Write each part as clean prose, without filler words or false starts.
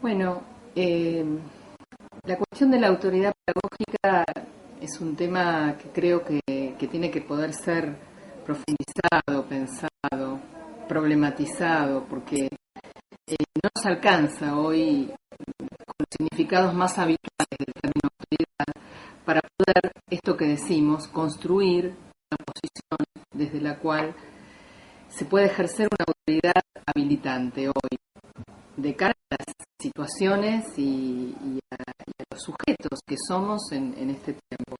Bueno, eh, la cuestión de la autoridad pedagógica es un tema que creo que tiene que poder ser profundizado, pensado, problematizado, porque no nos alcanza hoy con los significados más habituales del término autoridad para poder, esto que decimos, construir una posición desde la cual se puede ejercer una autoridad habilitante hoy, de cara a las situaciones y a los sujetos que somos en este tiempo.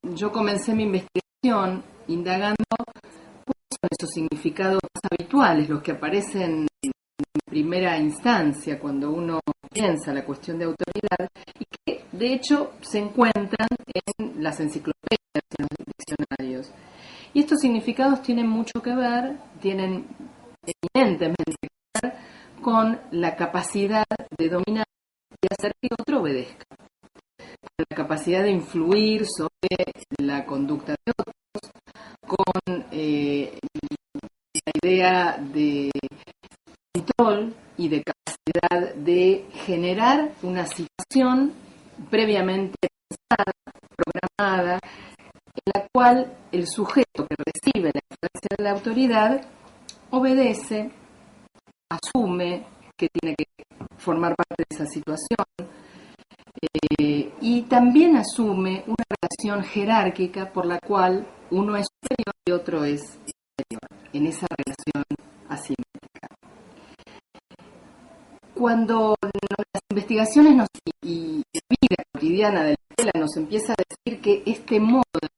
Yo comencé mi investigación indagando cuáles son esos significados más habituales, los que aparecen en primera instancia cuando uno piensa la cuestión de autoridad y que de hecho se encuentran en las enciclopedias, en los diccionarios. Y estos significados tienen mucho que ver, tienen eminentemente que ver con la capacidad de dominar y hacer que otro obedezca, con la capacidad de influir sobre la conducta de otro, con la idea de control y de capacidad de generar una situación previamente pensada, programada, en la cual el sujeto que recibe la influencia de la autoridad obedece, asume que tiene que formar parte de esa situación y también asume una relación jerárquica por la cual uno es superior y otro es inferior en esa relación asimétrica. Cuando las investigaciones y la vida cotidiana de la escuela nos empieza a decir que este modo de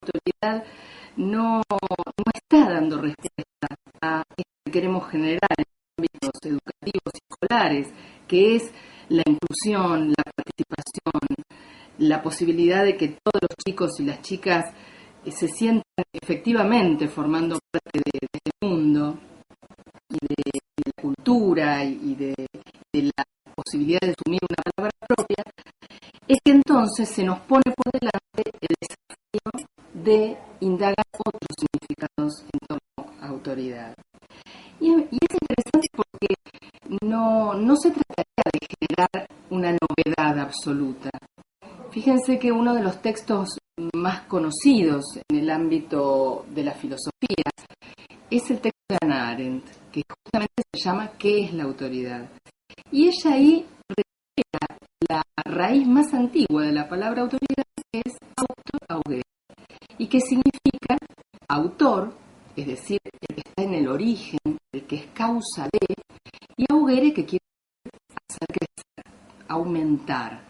autoridad no está dando respuesta a esto que queremos generar en ámbitos educativos y escolares, que es la inclusión, la participación, la posibilidad de que todos los chicos y las chicas se sientan efectivamente formando parte de este mundo y de la cultura y de la posibilidad de asumir una palabra propia, es que entonces se nos pone por delante el desafío de indagar otros significados en torno a autoridad. Y es interesante porque no se trataría de generar una novedad absoluta. Fíjense que uno de los textos más conocidos en el ámbito de la filosofía es el texto de Hannah Arendt, que justamente se llama ¿Qué es la autoridad? Y ella ahí recupera la raíz más antigua de la palabra autoridad, que es autor-augere, y que significa autor, es decir, el que está en el origen, el que es causa de, y augere, que quiere hacer crecer, aumentar.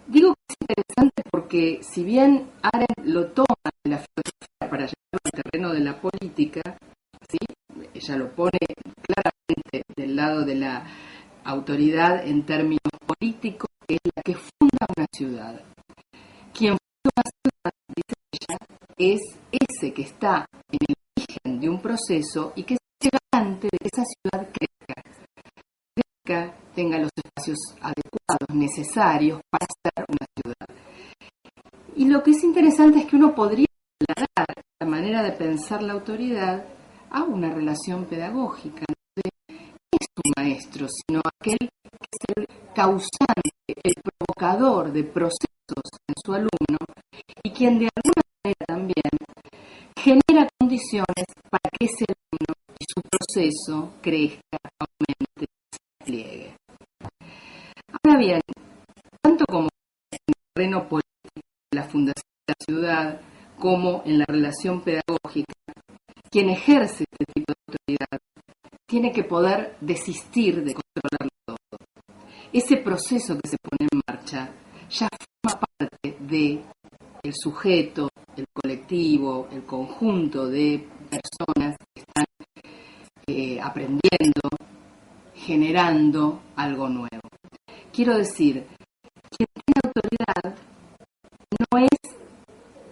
Digo que es interesante porque si bien Arendt lo toma de la filosofía para llevarlo al terreno de la política, ¿sí? Ella lo pone claramente del lado de la autoridad en términos políticos, que es la que funda una ciudad. Quien funda una ciudad, dice ella, es ese que está en el origen de un proceso y que es garante de que esa ciudad crezca, tenga los espacios adecuados, necesarios para ser una ciudad. Y lo que es interesante es que uno podría trasladar la manera de pensar la autoridad a una relación pedagógica. No es un maestro, sino aquel que es el causante, el provocador de procesos en su alumno y quien de alguna manera también genera condiciones para que ese alumno y su proceso crezca, aumente, se despliegue. Ahora bien, tanto como en el terreno político de la fundación de la ciudad, como en la relación pedagógica, quien ejerce este tipo de autoridad tiene que poder desistir de controlarlo todo. Ese proceso que se pone en marcha ya forma parte del sujeto, el colectivo, el conjunto de personas que están aprendiendo, generando algo nuevo. Quiero decir, quien tiene autoridad no es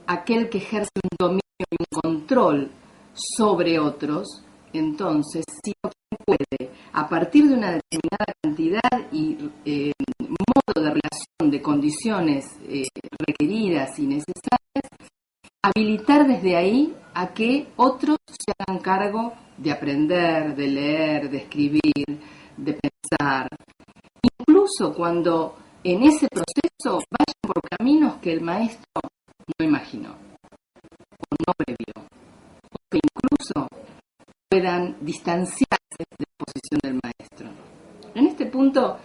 aquel que ejerce un dominio y un control sobre otros, entonces, sino quien puede, a partir de una determinada cantidad y modo de relación de condiciones requeridas y necesarias, habilitar desde ahí a que otros se se hagan cargo de aprender, de leer, de escribir, de pensar, incluso cuando en ese proceso vayan por caminos que el maestro no imaginó o no previó, o que incluso puedan distanciarse de la posición del maestro. En este punto,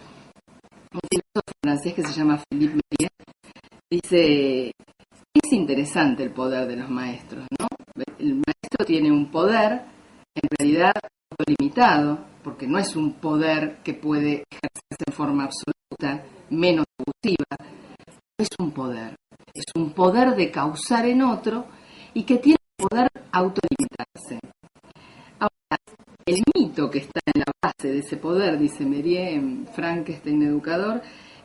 un filósofo francés que se llama Philippe Méliès dice: es interesante el poder de los maestros, ¿no? El maestro tiene un poder, en realidad, limitado, porque no es un poder que puede ejercerse en forma absoluta, menos abusiva, es un poder de causar en otro y que tiene poder autolimitarse. Ahora, el mito que está en la base de ese poder, dice Méliès en Frankenstein Educador,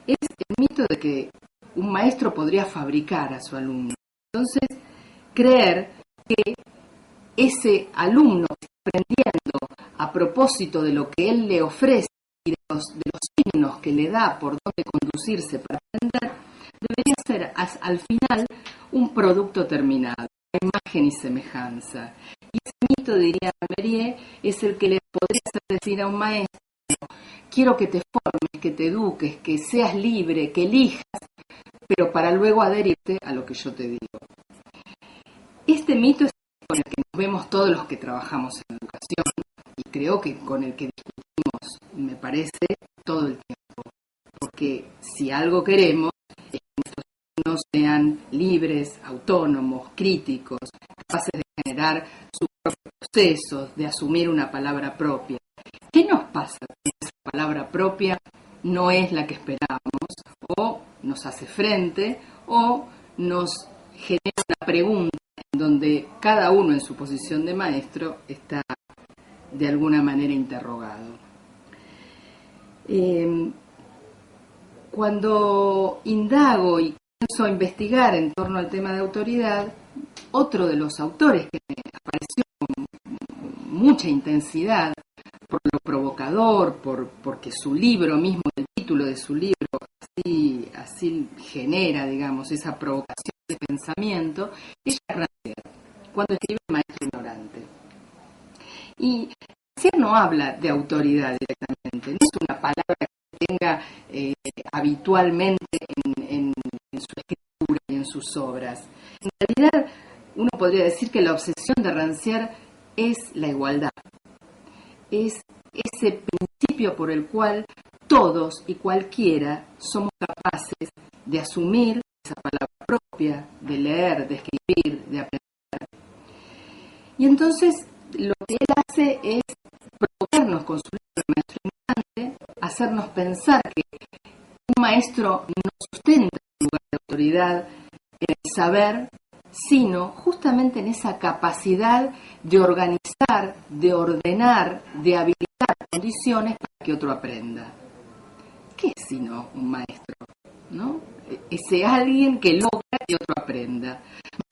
es el mito de que un maestro podría fabricar a su alumno. Entonces, creer que ese alumno que está aprendiendo a propósito de lo que él le ofrece y de los signos que le da por dónde conducirse para aprender, debería ser al final un producto terminado, imagen y semejanza. Y ese mito, diría Méliès, es el que le podría hacer decir a un maestro: quiero que te formes, que te eduques, que seas libre, que elijas, pero para luego adherirte a lo que yo te digo. Este mito es con el que nos vemos todos los que trabajamos en educación, y creo que con el que discutimos, me parece, todo el tiempo. Porque si algo queremos es que nuestros alumnos sean libres, autónomos, críticos, capaces de generar sus propios procesos, de asumir una palabra propia. ¿Qué nos pasa si esa palabra propia no es la que esperamos, o nos hace frente, o nos genera una pregunta en donde cada uno en su posición de maestro está de alguna manera interrogado? Cuando indago y comienzo a investigar en torno al tema de autoridad, otro de los autores que me apareció con mucha intensidad, por lo provocador, porque su libro mismo, el título de su libro, así genera, digamos, esa provocación de pensamiento, es Jacques Rancière, cuando escribe El maestro ignorante. Y Rancière no habla de autoridad directamente, no es una palabra que tenga habitualmente en su escritura y en sus obras. En realidad, uno podría decir que la obsesión de Rancière es la igualdad. Es ese principio por el cual todos y cualquiera somos capaces de asumir esa palabra propia, de leer, de escribir, de aprender. Y entonces lo que él hace es provocarnos con su libro El maestro ignorante, hacernos pensar que un maestro no sustenta un lugar de autoridad en el saber, sino justamente en esa capacidad de organizar, de ordenar, de habilitar condiciones para que otro aprenda. ¿Qué es sino un maestro? ¿No? Ese alguien que logra que otro aprenda,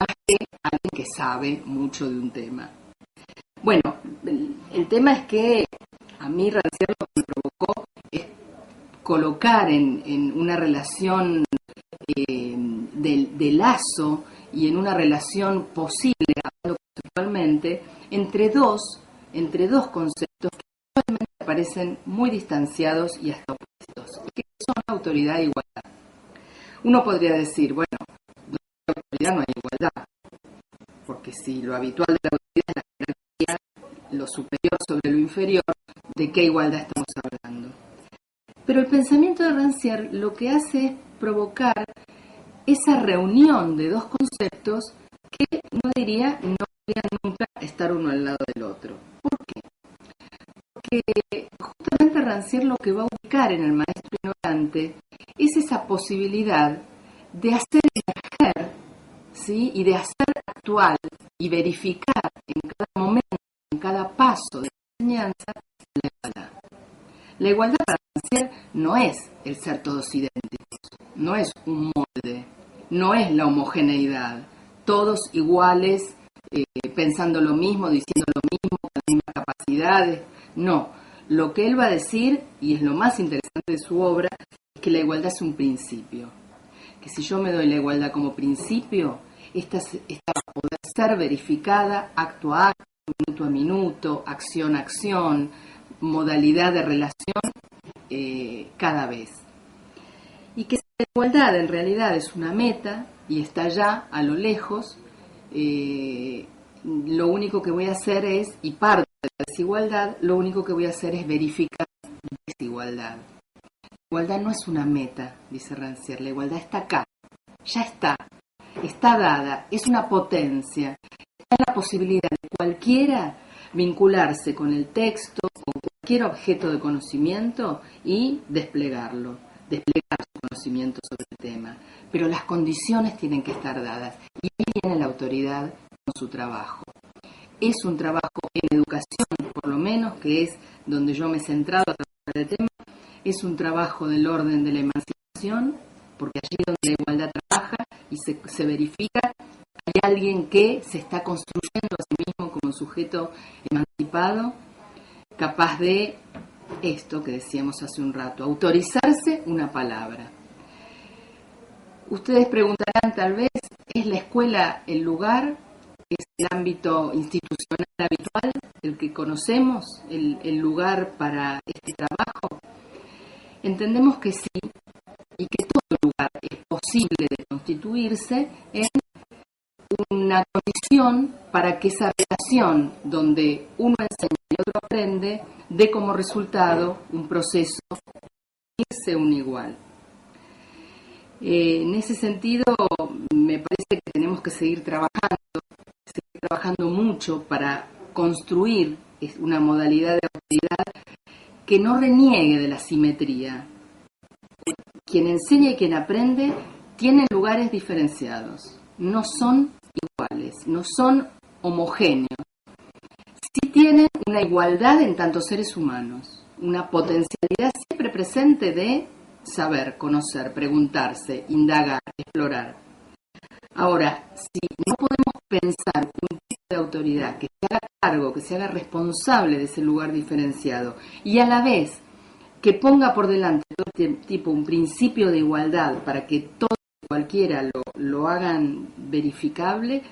más que alguien que sabe mucho de un tema. Bueno, el tema es que a mí Rancière lo que me provocó es colocar en una relación de lazo y en una relación posible, hablando conceptualmente, entre dos conceptos que actualmente parecen muy distanciados y hasta opuestos, que son autoridad e igualdad. Uno podría decir, bueno, donde hay autoridad no hay igualdad, porque si lo habitual de la autoridad es la jerarquía, lo superior sobre lo inferior, ¿de qué igualdad estamos hablando? Pero el pensamiento de Rancière lo que hace es provocar esa reunión de dos conceptos que no podrían nunca estar uno al lado del otro. ¿Por qué? Porque justamente Rancière lo que va a ubicar en el maestro ignorante es esa posibilidad de hacer emerger, ¿sí? Y de hacer actual y verificar en cada momento, en cada paso de la enseñanza, la igualdad. La igualdad para Rancière no es el ser todos idénticos, no es un molde, no es la homogeneidad, todos iguales, pensando lo mismo, diciendo lo mismo, con las mismas capacidades. No, lo que él va a decir, y es lo más interesante de su obra, es que la igualdad es un principio. Que si yo me doy la igualdad como principio, esta va a poder ser verificada acto a acto, minuto a minuto, acción a acción, modalidad de relación cada vez. Y que la igualdad en realidad es una meta y está allá a lo lejos. Lo único que voy a hacer es, y parte de la desigualdad, lo único que voy a hacer es verificar la desigualdad. La igualdad no es una meta, dice Rancière, la igualdad está acá, ya está dada, es una potencia, está la posibilidad de cualquiera vincularse con el texto, con cualquier objeto de conocimiento y desplegar su conocimiento sobre el tema. Pero las condiciones tienen que estar dadas y ahí viene la autoridad con su trabajo. Es un trabajo en educación, por lo menos, que es donde yo me he centrado a trabajar el tema, es un trabajo del orden de la emancipación, porque allí donde la igualdad trabaja y se verifica, hay alguien que se está construyendo a sí mismo como un sujeto emancipado, capaz de esto que decíamos hace un rato, autorizarse una palabra. Ustedes preguntarán tal vez, ¿es la escuela el lugar? ¿Es el ámbito institucional habitual, el que conocemos, el lugar para este trabajo? Entendemos que sí, y que todo lugar es posible de constituirse en una condición para que esa relación donde uno enseña y otro aprende dé como resultado un proceso de irse un igual. En ese sentido, me parece que tenemos que seguir trabajando mucho para construir una modalidad de autoridad que no reniegue de la simetría. Quien enseña y quien aprende tienen lugares diferenciados, no son iguales, no son homogéneos. Sí tienen una igualdad en tanto seres humanos, una potencialidad siempre presente de saber, conocer, preguntarse, indagar, explorar. Ahora, si no podemos pensar un tipo de autoridad que se haga cargo, que se haga responsable de ese lugar diferenciado y a la vez que ponga por delante todo tipo un principio de igualdad para que todos y cualquiera lo hagan verificable,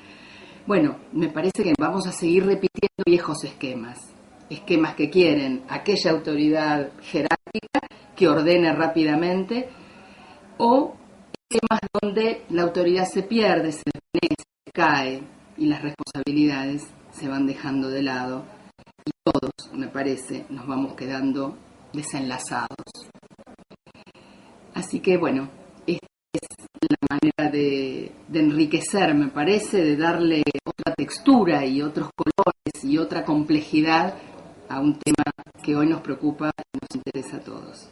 bueno, me parece que vamos a seguir repitiendo viejos esquemas que quieren aquella autoridad jerárquica que ordene rápidamente, o esquemas donde la autoridad se pierde, se desvanece, se cae y las responsabilidades se van dejando de lado y todos, me parece, nos vamos quedando desenlazados. Así que bueno, esta es la manera de enriquecer, me parece, de darle otra textura y otros colores y otra complejidad a un tema que hoy nos preocupa y nos interesa a todos.